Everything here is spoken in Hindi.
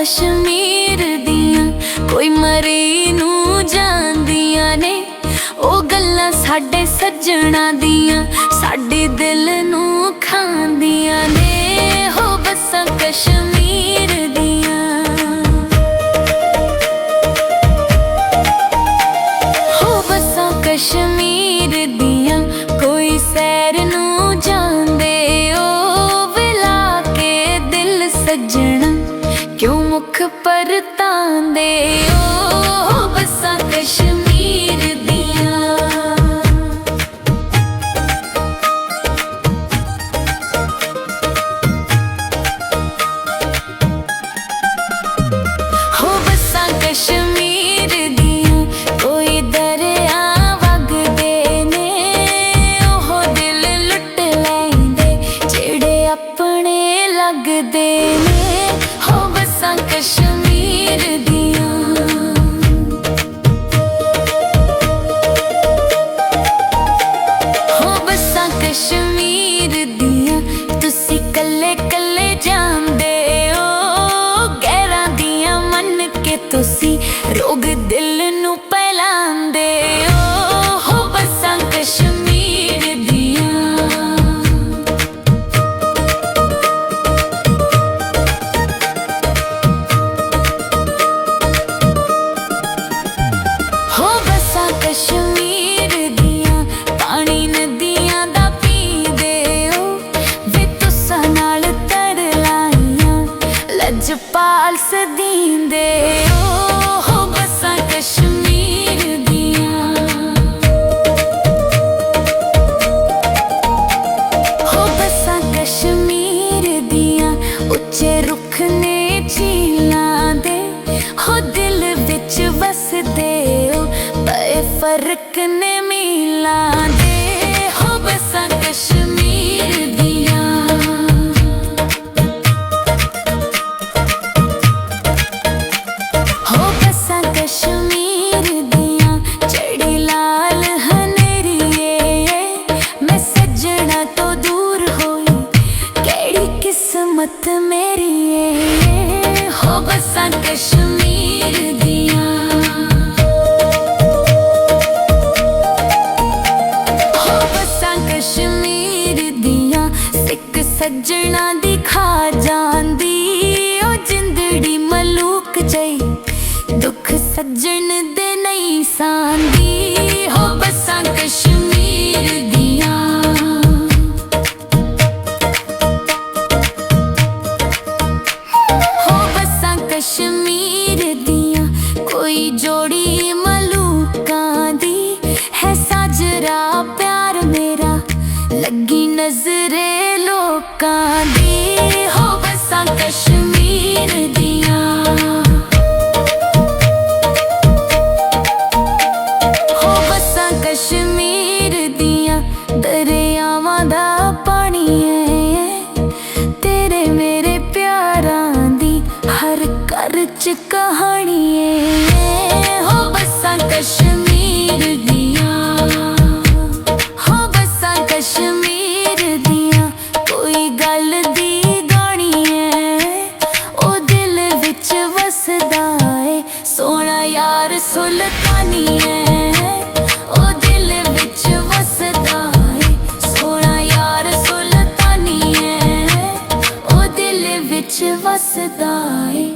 कश्मीर दियां कोई मरी नू जांदियां ने ओ गल्लां साडे सज्जणा दियां साडे दिल नू खांदियां ने हो बस्सां कश्मीर दियां हो बस्सां कश्मीर दियां कोई सैर नू जांदे ओ विला के दिल सज्जणा क्यों मुख परतांदे ओ बस्सां कश्मीर दियां हो बस्सां कश्मीर दियां कोई दरिया वगदे ने ओह दिल लुट लैंदे जेड़े अपने लगदे ने हो बस्सां कश्मीर दियां हो बस्सां कश्मीर दियां तुसी कल्ले कल्ले जांदे ओ गैरां दियां मन के तुसी रोग दिल नू फैलांदे ओ हो बस्सां कश्मीर दियां हो बस्सां कश्मीर दियां पानी नदियां दा पींदे ओ वे तुसां नाल तर लाइयां लजपाल सदींदे ओ हो बस्सां कश्मीर दियां हो बस्सां कश्मीर दियां उच्चे रुख ने झीलां दे हो दिल विच वसदे ओ पे फर्क ने मीलां दे हो बस्सां कश्मीर दियां हो बस्सां कश्मीर दियां चढ़ी लाल हनेरिये मैं सज्जणा तो दूर होई केड़ी किस्मत मेरी है हो बस्सां कश्मीर दियां हो बस्सां कश्मीर दियां सिक सज्जणा दी खा जांदी ओ जिंदड़ी मलूक जई दुख सज्जन दे नहीं सांदी हो बस्सां कश्मीर दियां हो बस्सां कश्मीर दियां कोई जोड़ी मलूकां दी है साजरा प्यार मेरा लगी नजरे लोकां दी हो बस्सां कश्मीर दियां हो बस्सां कश्मीर दियां दरियावां दा पानी है तेरे मेरे प्यारां दी हर घर च कहानी है हो बस्सां कश्मीर दियां हो बस्सां कश्मीर दियां कोई गल दी गानी है ओ दिल विच वसदा है सोहना यार सुल्तानी है ओ दिल विच वसदा है सोहना यार सुल्तानी है ओ दिल विच वसदा है।